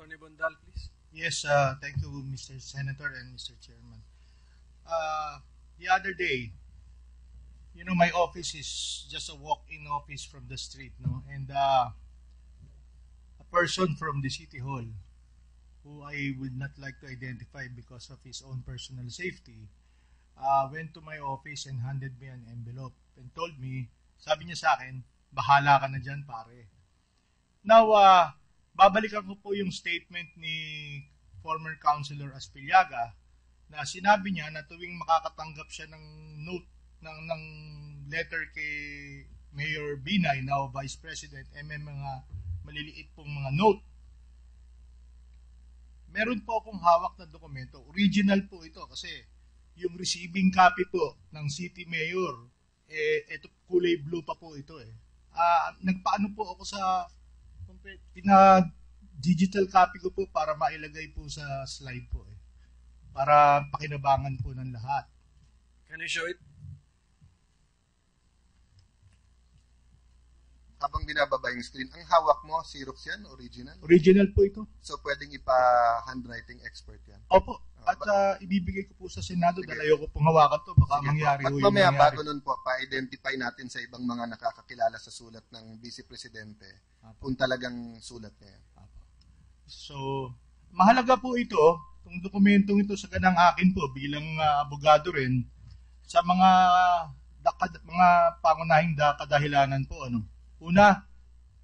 Attorney Bondal, please. Yes, thank you, Mr. Senator and Mr. Chairman. The other day, my office is just a walk-in office from the street, no? And a person from the City Hall, who I would not like to identify because of his own personal safety, went to my office and handed me an envelope and told me, sabi niya sa akin, bahala ka na dyan, pare. Now, babalikan ko po yung statement ni former Councilor Aspillaga na sinabi niya na tuwing makakatanggap siya ng note, ng letter kay Mayor Binay, now Vice President, may mga maliliit pong mga note. Meron po akong hawak na dokumento. Original po ito kasi yung receiving copy po ng City Mayor, ito kulay blue pa po ito eh. Nagpaano po ako sa digital copy ko po para mailagay po sa slide po eh. Para pakinabangan po ng lahat. Can you show it? Habang binababa yung screen, ang hawak mo, Xerox yan? Original? Original po ito. So, pwedeng ipa-handwriting expert yan? Opo. At ibibigay ko po sa Senado dahil ayoko pong hawakan to. Baka mangyari po. At mamaya, bago nun po, pa-identify natin sa ibang mga nakakakilala sa sulat ng Vice Presidente kung talagang sulat niya yan. So, mahalaga po ito, itong dokumentong ito sa kanang akin po bilang abogado rin sa mga pangunahing kadahilanan po. Una,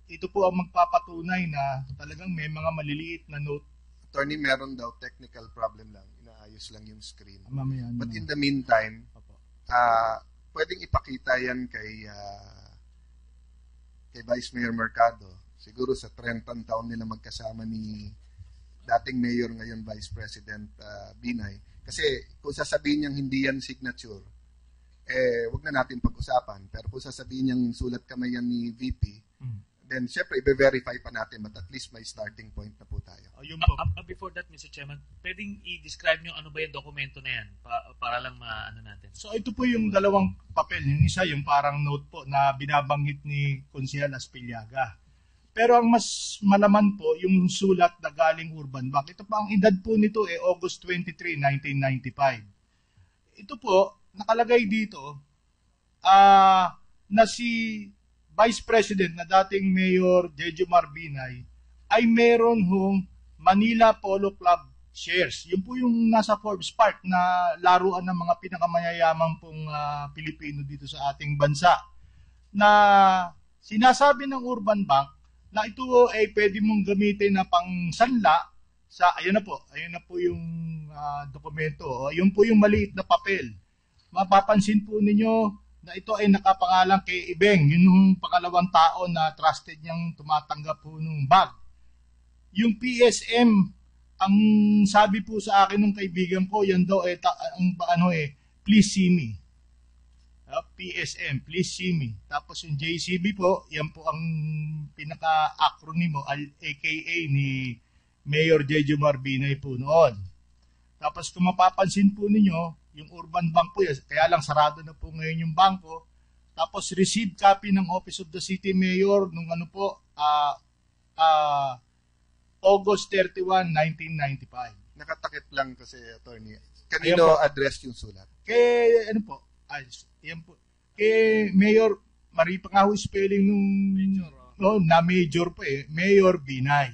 ito po ang magpapatunay na talagang may mga maliliit na note. Attorney, meron daw technical problem lang. Inaayos lang yung screen. Mamaya, But in the meantime, pwedeng ipakita yan kay Vice Mayor Mercado. Siguro sa 30 taon nila magkasama ni dating Mayor, ngayon Vice President Binay. Kasi kung sasabihin niyang hindi yan signature, wag na natin pag-usapan. Pero kung sasabihin niyang sulat kamay yan ni VP, then syempre i-verify pa natin, but at least may starting point na po tayo. Before that, Mr. Chairman, pwedeng i-describe niyo ano ba yung dokumento na yan para lang maano natin. So ito po yung dalawang papel. Yung isa, yung parang note po na binabanggit ni Consejal Aspillaga. Pero ang mas malaman po, yung sulat na galing Urban Bank. Ito pa ang edad po nito August 23, 1995. Ito po, nakalagay dito na si Vice President na dating Mayor Jejomar Binay ay meron hong Manila Polo Club shares. Yun po yung nasa Forbes Park na laruan ng mga pinakamayayamang pong Pilipino dito sa ating bansa. Na sinasabi ng Urban Bank na ito ay pwede mong gamitin na pangsanla sa, ayun na po yung dokumento. Ayun po yung maliit na papel. Mapapansin po ninyo na ito ay nakapangalan kay Ibeng, yun yung pangalawang tao na trusted niyang tumatanggap po ng bag. Yung PSM, ang sabi po sa akin ng kaibigan ko, yan daw please see me. PSM, please see me. Tapos yung JCB po, yan po ang pinaka-acronimo, aka ni Mayor Jejomar Binay po noon. Tapos kung mapapansin po ninyo, yung Urban Bank po yan, kaya lang sarado na po ngayon yung bangko. Tapos received copy ng Office of the City Mayor nung August 31, 1995. Nakatakip lang kasi, Attorney. Kanino address yung sulat? Kay, yan po. Kay Mayor, mari pa nga ho spelling nung na Major po Mayor Binay.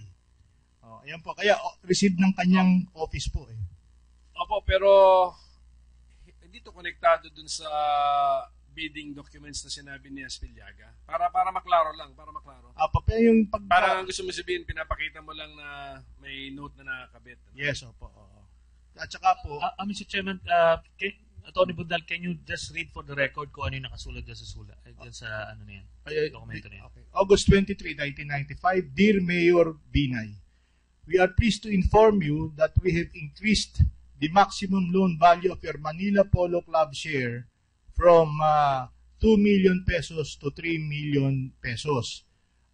Ayan po. Kaya received ng kanyang office po Opo, pero dito konektado dun sa bidding documents na sinabi ni Aspillaga. Para maklaro lang, para maklaro. Yung parang gusto mo sabihin, pinapakita mo lang na may note na nakakabit. Yes, opo. At saka po, Mr. Chairman, Attorney Bondal, can you just read for the record kung ano yung nakasulat dyan sa sulat? Dyan sa dokumento na yan. Okay. August 23, 1995, Dear Mayor Binay, we are pleased to inform you that we have increased the maximum loan value of your Manila Polo Club share from 2 million pesos to 3 million pesos.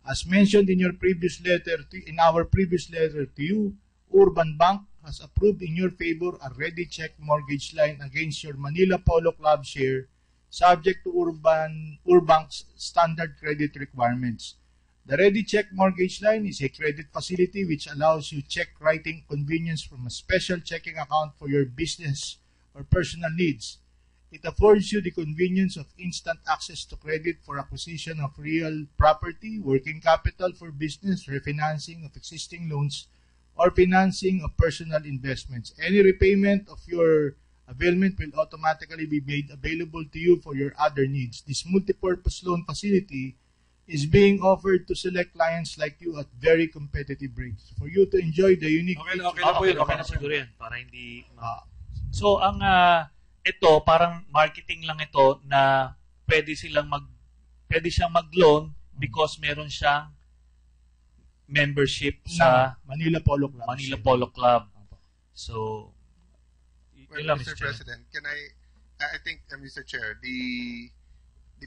As mentioned in our previous letter to you, Urban Bank has approved in your favor a ready check mortgage line against your Manila Polo Club share subject to Urbank's standard credit requirements. The Ready Check Mortgage Line is a credit facility which allows you check writing convenience from a special checking account for your business or personal needs. It affords you the convenience of instant access to credit for acquisition of real property, working capital for business, refinancing of existing loans, or financing of personal investments. Any repayment of your availment will automatically be made available to you for your other needs. This multipurpose loan facility is being offered to select clients like you at very competitive rates. For you to enjoy the unique Okay na, okay Okay, na po yun. okay na siguro yan. Para hindi... So, ito, parang marketing lang ito na pwede siyang mag-loan because meron siyang membership sa Manila Polo Club. Manila Polo Club. So, Well, yun lang, Mr. Chair. President, I think, Mr. Chair, the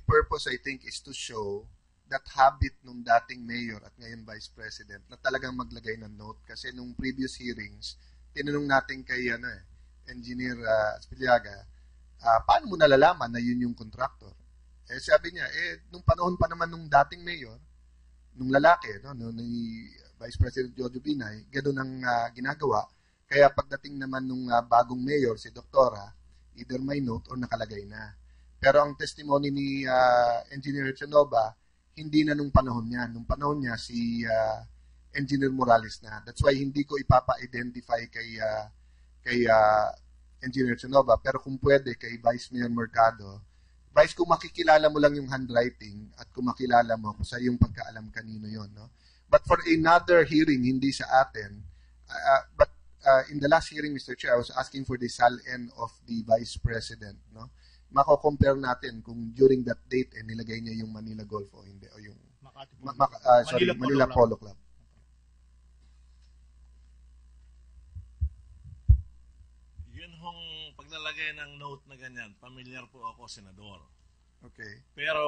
purpose, I think, is to show that habit nung dating mayor at ngayon vice president na talagang maglagay ng note. Kasi nung previous hearings, tinanong natin kay Engineer Spillaga, paano mo nalalaman na yun yung contractor? Sabi niya, nung panahon pa naman nung dating mayor, nung lalaki, ni Vice President Jojo Binay, ganoon ang ginagawa. Kaya pagdating naman nung bagong mayor, si Doktora, either may note or nakalagay na. Pero ang testimony ni Engineer Echanova, hindi na nung panahon niya. Nung panahon niya, si Engineer Morales na. That's why hindi ko ipapa-identify kay Engineer Echanova. Pero kung pwede, kay Vice Mayor Mercado, Vice, kung makikilala mo lang yung handwriting at kung makilala mo kung sa yung pagkaalam kanino yon, no? But for another hearing, hindi sa atin, but in the last hearing, Mr. Chair, I was asking for the SALN of the Vice President, no? Mako-compare natin kung during that date nilagay niya yung Manila Golf o hindi, o yung Manila Polo Club. Yun hong paglalagay ng note na ganyan, familiar po ako, Senador. Okay. Pero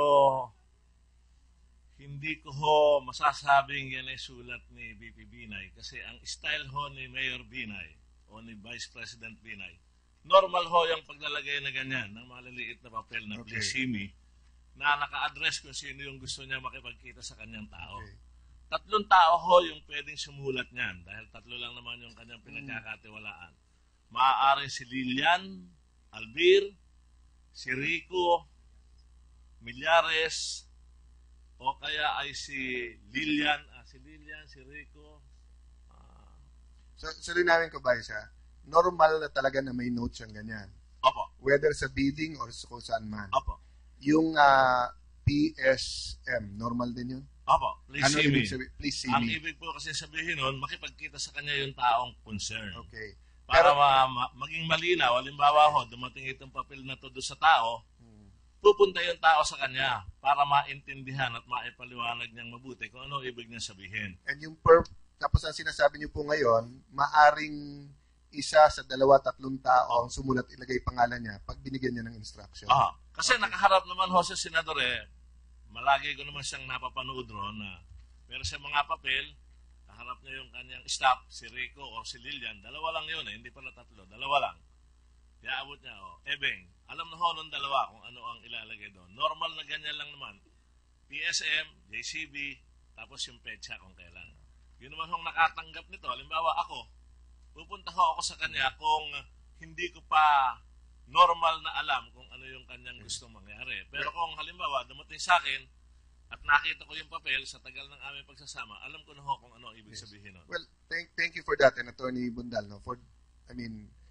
hindi ko ho masasabing yan ay sulat ni VP Binay kasi ang style ho ni Mayor Binay o ni Vice President Binay, normal ho yung paglalagay na ganyan ng maliliit na papel na Okay. please see me na naka-address kung sino yung gusto niya makipagkita sa kanyang tao. Okay. 3 tao ho yung pwedeng sumulat niyan dahil 3 lang naman yung kanyang pinagkakatiwalaan. Maaaring si Lilian, Albir, si Rico, Millares, o kaya ay si Lilian, si Rico. So linawin ko ba isa? Normal na talaga na may note siyang ganyan. Opo, Whether sa bidding or sa kung saan man. opo, Yung PSM, normal din yun? opo. Please Ano see me. ibig sabihin? Please see Ang me. ibig po kasi sabihin nun, makipagkita sa kanya yung taong concern. Okay. Para maging malinaw, halimbawa ho, dumating itong papel na to doon sa tao, pupunta yung tao sa kanya para maintindihan at maipaliwanag niyang mabuti kung ano ibig niyang sabihin. And yung tapos ang sinasabi niyo po ngayon, maaring isa sa 2-3 tao ang sumulat ilagay pangalan niya pag binigyan niya ng instruction. Kasi nakaharap naman ho sa senador malagi ko naman siyang napapanood ron na pero sa mga papel, kaharap niya yung kanyang staff, si Rico o si Lilian, 2 lang yun hindi pala 3, 2 lang. Kaya abot niya, Ebeng, alam na ho nung 2 kung ano ang ilalagay doon. Normal na ganyan lang naman. PSM, JCB, tapos yung petsa kung kailan. Yun naman hong nakatanggap nito. Halimbawa ako, pupunta ho ako sa kanya kung hindi ko pa normal na alam kung ano yung kanyang gustong mangyari. Pero kung halimbawa dumating sa akin at nakita ko yung papel sa tagal ng aming pagsasama, alam ko na ho kung ano ibig sabihin nun. Well, thank you for that, and Attorney Bundal, no?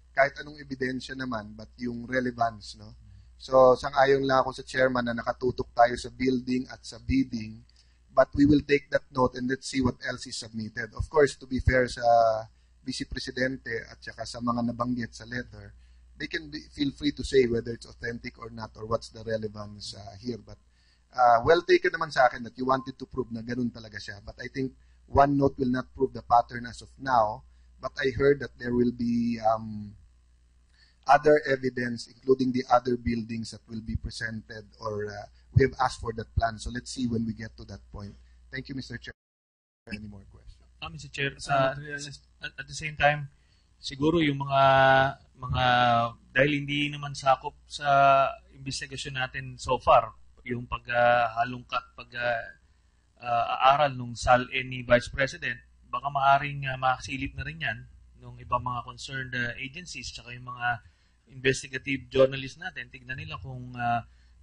Kahit anong ebidensya naman, but yung relevance, no? So, sang-ayon lang ako sa chairman na nakatutok tayo sa building at sa bidding, but we will take that note and let's see what else is submitted. Of course, to be fair sa Vice Presidente at saka sa mga nabanggit sa letter, they can feel free to say whether it's authentic or not or what's the relevance here. But well taken naman sa akin that you wanted to prove na ganun talaga siya. But I think one note will not prove the pattern as of now. But I heard that there will be other evidence, including the other buildings that will be presented or we have asked for that plan. So let's see when we get to that point. Thank you, Mr. Chair. Any more questions? Mr. Chair, at the same time, siguro yung mga dahil hindi naman sakop sa investigasyon natin so far, yung paghalungkat, aaral nung SALN ni Vice President, baka maaring masilip na rin yan ng ibang mga concerned agencies tsaka yung mga investigative journalists natin. Tignan nila kung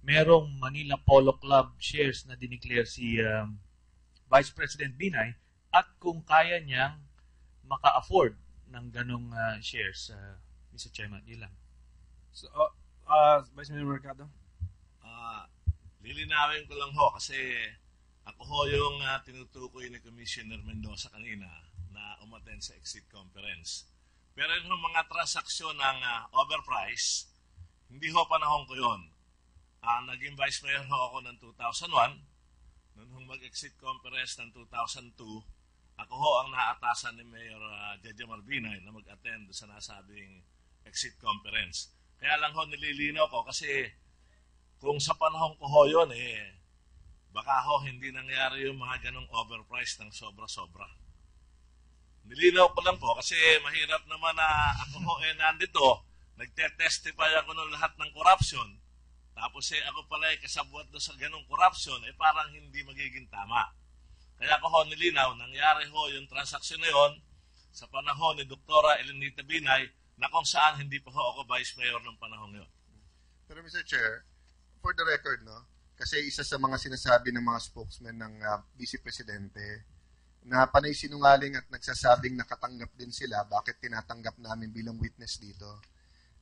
merong Manila Polo Club shares na dineclare si Vice President Binay at kung kaya niyang maka-afford ng ganong shares, Mr. Chairman. Yun lang. So, Vice Mayor Mercado? Lilinawin ko lang ho kasi ako ho yung tinutukoy ni Commissioner Mendoza kanina na umattend sa exit conference. Pero yung mga transaksyon ng overprice, hindi ho panahon ko yun. Naging Vice Mayor ho ako ng 2001. Noong mag-exit conference ng 2002, ako ho ang naatasan ni Mayor Jejomar Binay na mag-attend sa nasabing exit conference. Kaya lang ho nililinaw ko kasi kung sa panahon ko ho yun, baka ho hindi nangyari yung mga ganong overprice ng sobra-sobra. Nilinaw ko lang po kasi mahirap naman na ako ho nandito, nagte-testify ako ng lahat ng corruption. Tapos ako pala kasabwat doon sa ganong corruption, parang hindi magiging tama. Kaya ako ho nilinaw, nangyari ho yung transaksyon na yun sa panahon ni Dr. Elenita Binay na kung saan hindi pa ho ako Vice Mayor ng panahon yun. Pero Mr. Chair, for the record, no, kasi isa sa mga sinasabi ng mga spokesman ng Vice Presidente na panay sinungaling at nagsasabing nakatanggap din sila, bakit tinatanggap namin bilang witness dito.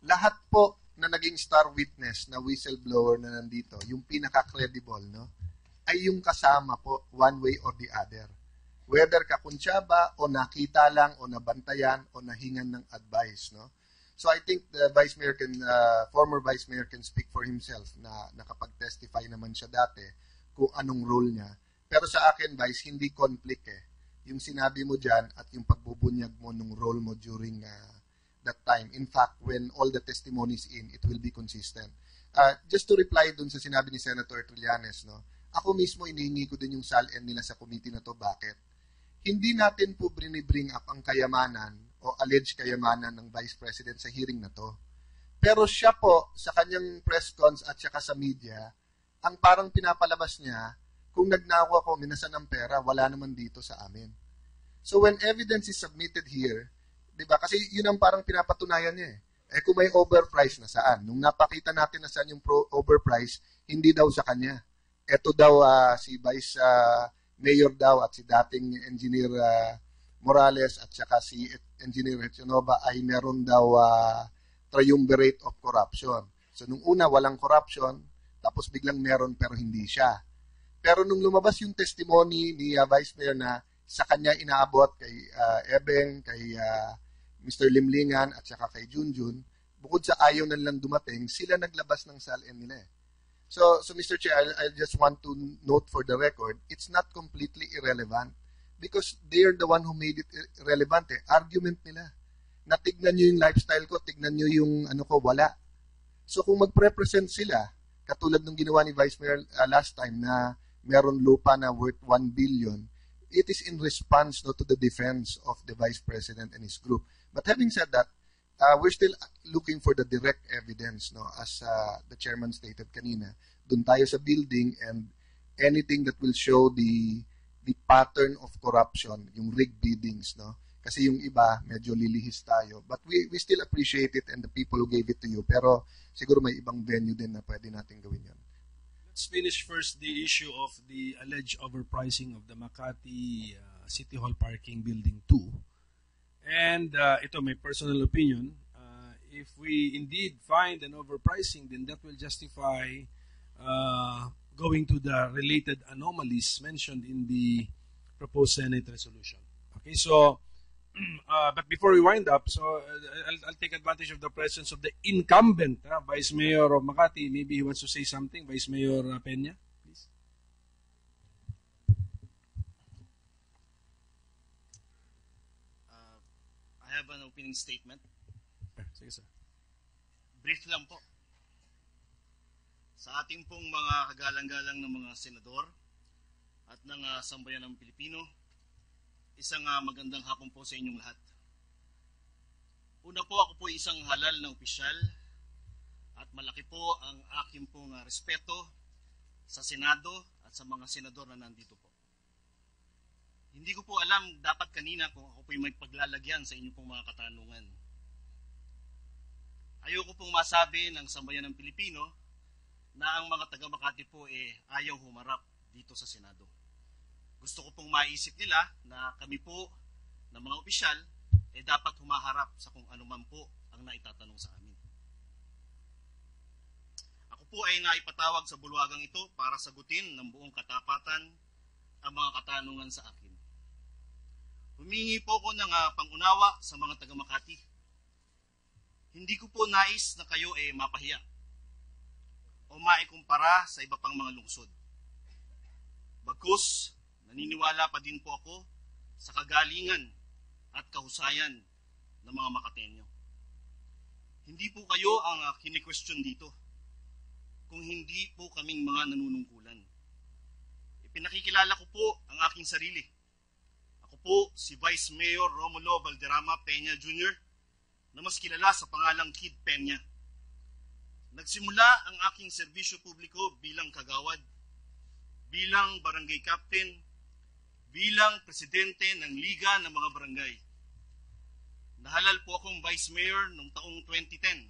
Lahat po na naging star witness na whistleblower na nandito, yung pinaka-credible, no, ay yung kasama po one way or the other. Whether kakuntsaba o nakita lang o nabantayan o nahingan ng advice, no. So I think the Vice Mayor former Vice Mayor can speak for himself na nakapag-testify naman siya dati kung anong role niya. Pero sa akin, Vice, hindi conflict yung sinabi mo dyan at yung pagbubunyag mo nung role mo during that time. In fact, when all the testimonies in, it will be consistent. Just to reply dun sa sinabi ni Senator Trillanes, no, ako mismo inihingi ko din yung SALN nila sa committee na to. Bakit? Hindi natin po bring up ang kayamanan o alleged kayamanan ng Vice President sa hearing na to. Pero siya po, sa kanyang press cons at saka sa media, ang parang pinapalabas niya, kung nagnakaw ako, minasan ng pera, wala naman dito sa amin. So when evidence is submitted here, di ba? Kasi yun ang parang pinapatunayan niya kung may overprice na saan. Nung napakita natin na saan yung overprice, hindi daw sa kanya. Ito daw si Vice Mayor daw at si dating Engineer Morales at saka si Engineer Hechanova ay meron daw triumvirate of corruption. So nung una walang corruption, tapos biglang meron pero hindi siya. Pero nung lumabas yung testimony ni Vice Mayor na sa kanya inaabot kay Ebeng, kay Mr. Limlingan at saka kay Junjun, bukod sa ayaw na nilang dumating, sila naglabas ng SALN nila. So Mr. Chair, I just want to note for the record, it's not completely irrelevant because they're the one who made it relevant. Argument nila. Na tignan nyo yung lifestyle ko, tignan nyo yung ano ko, wala. So kung mag-represent sila, katulad ng ginawa ni Vice Mayor last time na meron lupa na worth 1 billion, it is in response to the defense of the Vice President and his group. But having said that, we're still looking for the direct evidence, no, as the chairman stated kanina. Doon tayo sa building and anything that will show the pattern of corruption, yung rigged biddings, no. Kasi yung iba medyo lilihis tayo. But we still appreciate it and the people who gave it to you. Pero siguro may ibang venue din na pwede natin gawin yan. Let's finish first the issue of the alleged overpricing of the Makati City Hall Parking Building 2. And ito, my personal opinion, if we indeed find an overpricing, then that will justify going to the related anomalies mentioned in the proposed Senate resolution. Okay, so, but before we wind up, so I'll take advantage of the presence of the incumbent Vice Mayor of Makati. Maybe he wants to say something. Vice Mayor Peña, please. I have an opening statement. Sige, sir. Brief lang po. Sa ating pong mga kagalang-galang ng mga senador at ng sambayan ng Pilipino, isang magandang hapon po sa inyong lahat. Una po, ako po isang halal na opisyal at malaki po ang aking pong respeto sa Senado at sa mga senador na nandito po. Hindi ko po alam dapat kanina kung ako po'y may paglalagyan sa inyo pong mga katanungan. Ayoko pong masabi ng sambayan ng Pilipino na ang mga taga Makati po ayaw humarap dito sa Senado. Gusto ko pong maisip nila na kami po na mga opisyal dapat humaharap sa kung ano man po ang naitatanong sa amin. Ako po ay naipatawag sa bulwagang ito para sagutin ng buong katapatan ang mga katanungan sa akin. Humingi po ko ng pangunawa sa mga taga Makati. Hindi ko po nais na kayo mapahiya o maikumpara sa iba pang mga lungsod. Bagkus, naniniwala pa din po ako sa kagalingan at kahusayan ng mga Makatenyo. Hindi po kayo ang kini-question dito, kung hindi po kaming mga nanunungkulan. Ipinakikilala ko po ang aking sarili. Ako po si Vice Mayor Romulo Valderrama Peña Jr. na mas kilala sa pangalang Kid Peña. Nagsimula ang aking serbisyo publiko bilang kagawad, bilang barangay captain, bilang presidente ng Liga ng mga Barangay. Nahalal po akong Vice Mayor noong taong 2010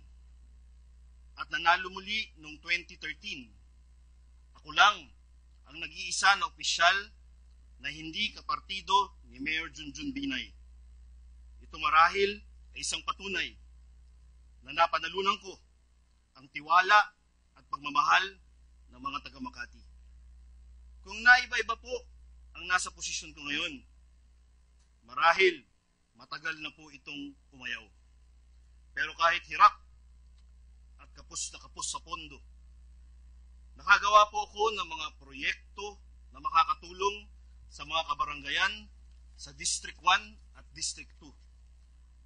at nanalo muli noong 2013. Ako lang ang nag-iisa na opisyal na hindi kapartido ni Mayor Junjun Binay. Ito marahil ay isang patunay na napanalunan ko ang tiwala at pagmamahal ng mga taga Makati. Kung naiba-iba po ang nasa posisyon ko ngayon, marahil matagal na po itong umayaw. Pero kahit hirap at kapos na kapos sa pondo, nakagawa po ako ng mga proyekto na makakatulong sa mga kabaranggayan sa District 1 at District 2.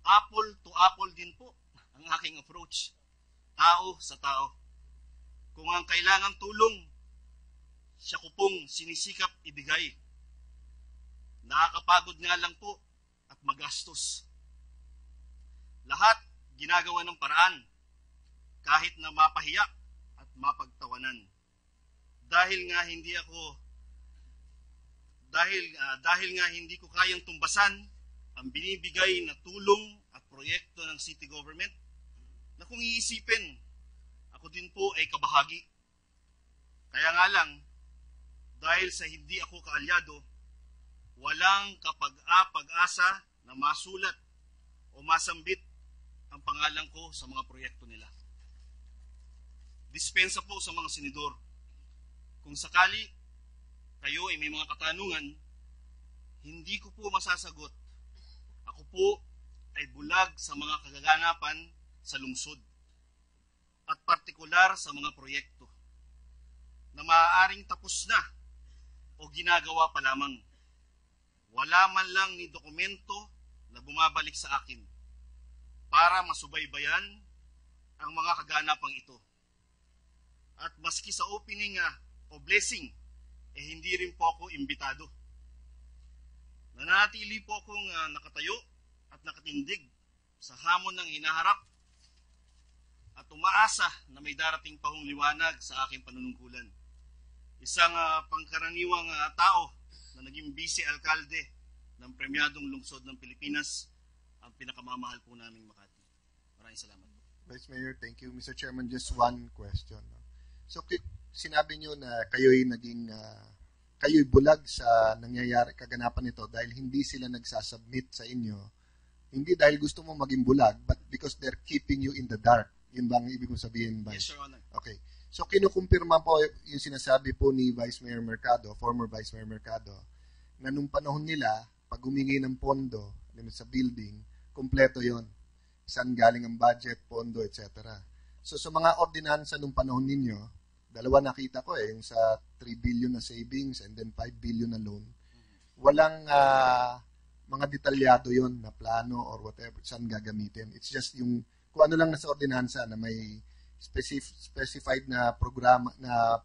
Apple to apple din po ang aking approach. Tao sa tao. Kung ang kailangan tulong, siya ko pong sinisikap ibigay. Nakakapagod nga lang po at magastos. Lahat ginagawa ng paraan kahit na mapahiya at mapagtawanan. Dahil nga hindi ko kayang tumbasan ang binibigay na tulong at proyekto ng city government na kung iisipin, ako din po ay kabahagi. Kaya nga lang, dahil sa hindi ako kaalyado, walang kapag-pag-asa na masulat o masambit ang pangalan ko sa mga proyekto nila. Dispensa po sa mga senador. Kung sakali kayo ay may mga katanungan, hindi ko po masasagot. Ako po ay bulag sa mga kaganapan sa lungsod at partikular sa mga proyekto na maaaring tapos na o ginagawa pa lamang. Wala man lang ni dokumento na bumabalik sa akin para masubaybayan ang mga kaganapang ito. At maski sa opening o blessing, hindi rin po ako imbitado. Nanatili po akong nakatayo at nakatindig sa hamon ng hinaharap at umaasa na may darating pa hong liwanag sa aking panunungkulan. Isang pangkaraniwang tao na naging vice-alkalde ng premyadong lungsod ng Pilipinas, ang pinakamamahal po naming Makati. Maraming salamat. Vice Mayor, thank you. Mr. Chairman, just one question. So, sinabi nyo na kayo'y kayo'y bulag sa nangyayari kaganapan nito dahil hindi sila nagsasubmit sa inyo. Hindi dahil gusto mo maging bulag, but because they're keeping you in the dark. Yun ba ang ibig kong sabihin, Vice? Yes, Your Honor. Okay. So, kinukumpirma po yung sinasabi po ni Vice Mayor Mercado, former Vice Mayor Mercado, na nung panahon nila, pag humingi ng pondo sa building, kompleto yon. Saan galing ang budget, pondo, etc. So, sa mga ordinansa nung panahon ninyo, dalawa nakita ko yung sa 3 billion na savings and then 5 billion na loan. Walang mga detalyado yon na plano or whatever, saan gagamitin. It's just yung, kung ano lang nasa ordinansa na may specified na programa na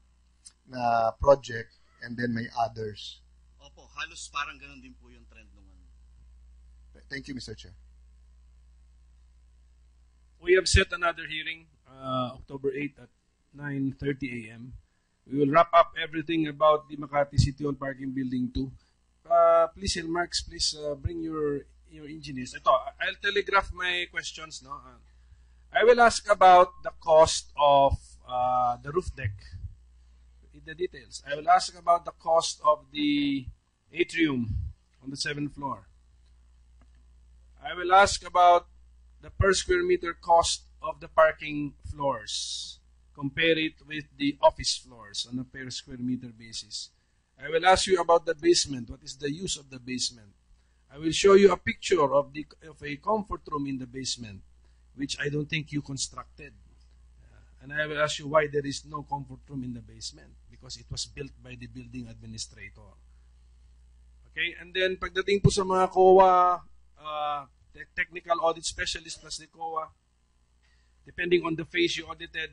project and then may others. Opo, halos parang ganun din po yung trend nung ano. Thank you, Mr. Chair. We have set another hearing, October 8 at 9:30 a.m. We will wrap up everything about the Makati City Hall Parking Building 2 please, Hilmarks, please bring your engineers. Ito, I'll telegraph my questions. No, I will ask about the cost of the roof deck. The details. I will ask about the cost of the atrium on the 7th floor. I will ask about the per square meter cost of the parking floors. Compare it with the office floors on a per square meter basis. I will ask you about the basement. What is the use of the basement? I will show you a picture of a comfort room in the basement, which I don't think you constructed. And I will ask you why there is no comfort room in the basement, because it was built by the building administrator. Okay, and then pagdating po sa mga COA, technical audit specialist plus the COA, depending on the phase you audited,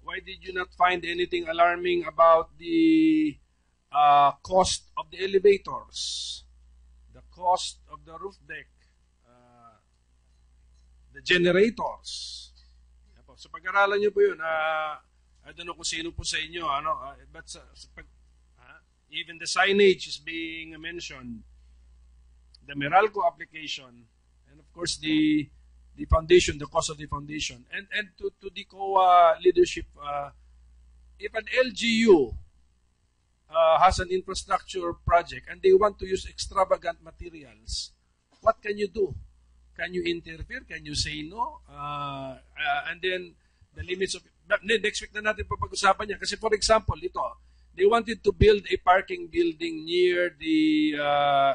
why did you not find anything alarming about the cost of the elevators, the cost of the roof deck, the generators? So pag-aralan nyo po yun, I don't know kung sino po sa inyo, but even the signage is being mentioned, the Meralco application, and of course the foundation, the cost of the foundation, and to the COA leadership, if an LGU has an infrastructure project and they want to use extravagant materials, what can you do? Can you interfere? Can you say no? And then the limits of... Next week na natin papag-usapan niya. Kasi for example, ito, they wanted to build a parking building near the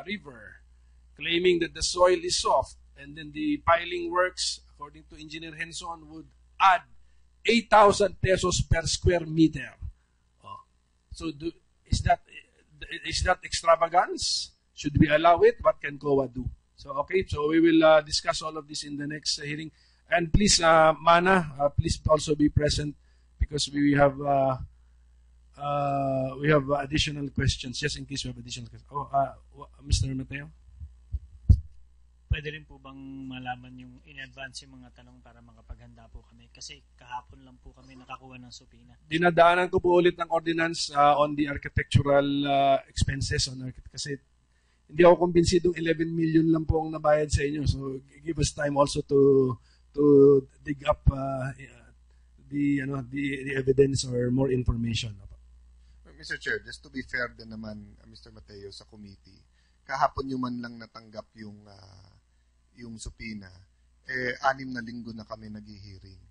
river, claiming that the soil is soft. And then the piling works, according to Engineer Henson, would add 8,000 pesos per square meter. Oh. So is that extravagance? Should we allow it? What can COA do? So, okay, so we will discuss all of this in the next hearing. And please, Mana, please also be present because we have additional questions, just in case we have additional questions. Mr. Mateo? Pwede rin po bang malaman yung in-advance yung mga tanong para makapaghanda po kami? Kasi kahapon lang po kami nakakuha ng supina. Dinadaanan ko po ulit ng ordinance on the architectural expenses on kasi hindi ako kumbinsidong 11 million lang po ang nabayad sa inyo. So give us time also to dig up the evidence or more information. Mr. Chair, just to be fair din naman, Mr. Mateo, sa committee, kahapon yung man lang natanggap yung supina, 6 na linggo na kami nag-hearing.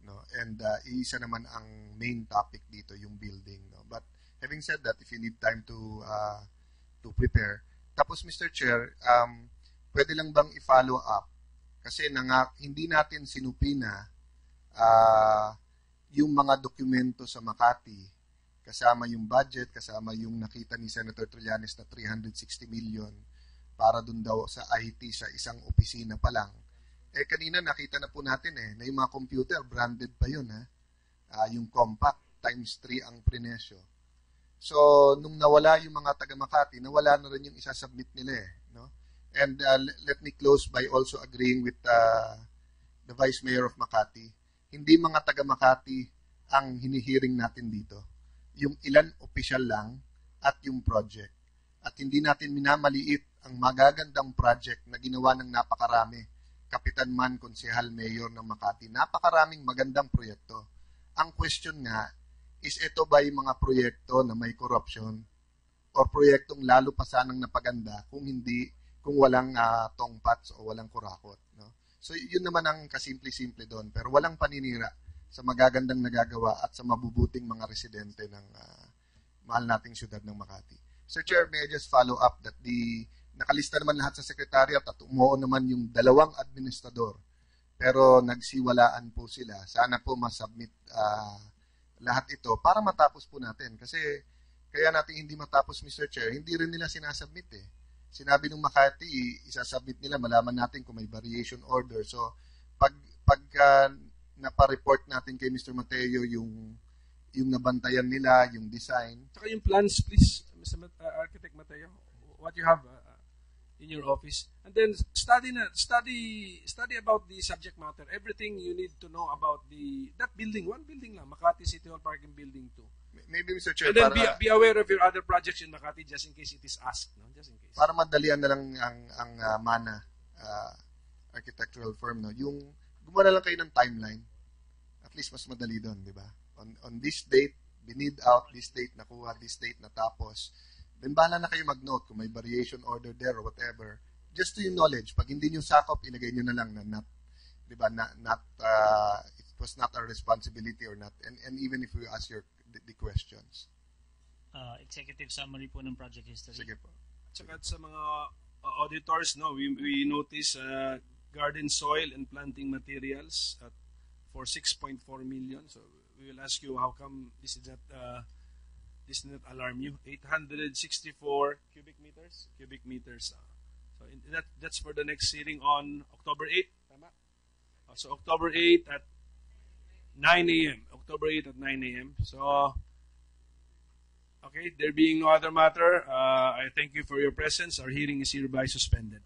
No? And isa naman ang main topic dito, yung building. No? But having said that, if you need time to prepare, tapos Mr. Chair, pwede lang bang i-follow up? Kasi hindi natin sinupina yung mga dokumento sa Makati, kasama yung budget, kasama yung nakita ni Senator Trillanes na 360 million para dun daw sa IT sa isang opisina pa lang. Kanina nakita na po natin na yung mga computer, branded pa yun. Yung compact, times 3 ang prinesyo. So, nung nawala yung mga taga-Makati, nawala na rin yung isasubmit nila no? And let me close by also agreeing with the Vice Mayor of Makati. Hindi mga taga-Makati ang hinihiring natin dito. Yung ilan opisyal lang at yung project. At hindi natin minamaliit ang magagandang project na ginawa ng napakarami. Kapitan man, Konsehal, Mayor ng Makati. Napakaraming magandang proyekto. Ang question nga, is ito ba yung mga proyekto na may corruption o proyektong lalo pa sanang napaganda kung walang tongpats o walang kurakot. No? So yun naman ang kasimple-simple doon. Pero walang paninira sa magagandang nagagawa at sa mabubuting mga residente ng mahal nating syudad ng Makati. Sir Chair, may I just follow up that nakalista naman lahat sa sekretariat at umuo naman yung 2 administrador. Pero nagsiwalaan po sila. Sana po masubmit lahat ito para matapos po natin. Kasi kaya natin hindi matapos, Mr. Chair, hindi rin nila sinasubmit Sinabi ng Makati, isasubmit nila, malaman natin kung may variation order. So, pag napa-report natin kay Mr. Mateo yung nabantayan nila, yung design. Saka yung plans, please, Mr. Architect Mateo, what you have in your office. And then study about the subject matter. Everything you need to know about that building, one building lang, Makati City Hall Parking Building 2. Maybe, Mr. Chair, And then para, be aware of your other projects in Makati just in case it is asked. No? Just in case. para madalian na lang ang MANA architectural firm, no? Yung gumawa na lang kayo ng timeline. At least mas madali doon, di ba? On this date, binid out, this date nakuha, this date natapos. Then bahala na kayo mag-note kung may variation order there or whatever. Just to your knowledge, pag hindi nyo sakop, ilagay nyo na lang na not, di ba, it was not our responsibility or not. And even if we ask the questions. Executive summary po ng project history. Sige po. Tsaka sa mga auditors, no, we notice garden soil and planting materials for 6.4 million. So we will ask you how come this did not alarm you. 864 cubic meters. So that's for the next hearing on October 8. Tama? So October 8 at 9 a.m. October 8 at 9 a.m. So, okay, there being no other matter, I thank you for your presence. Our hearing is hereby suspended.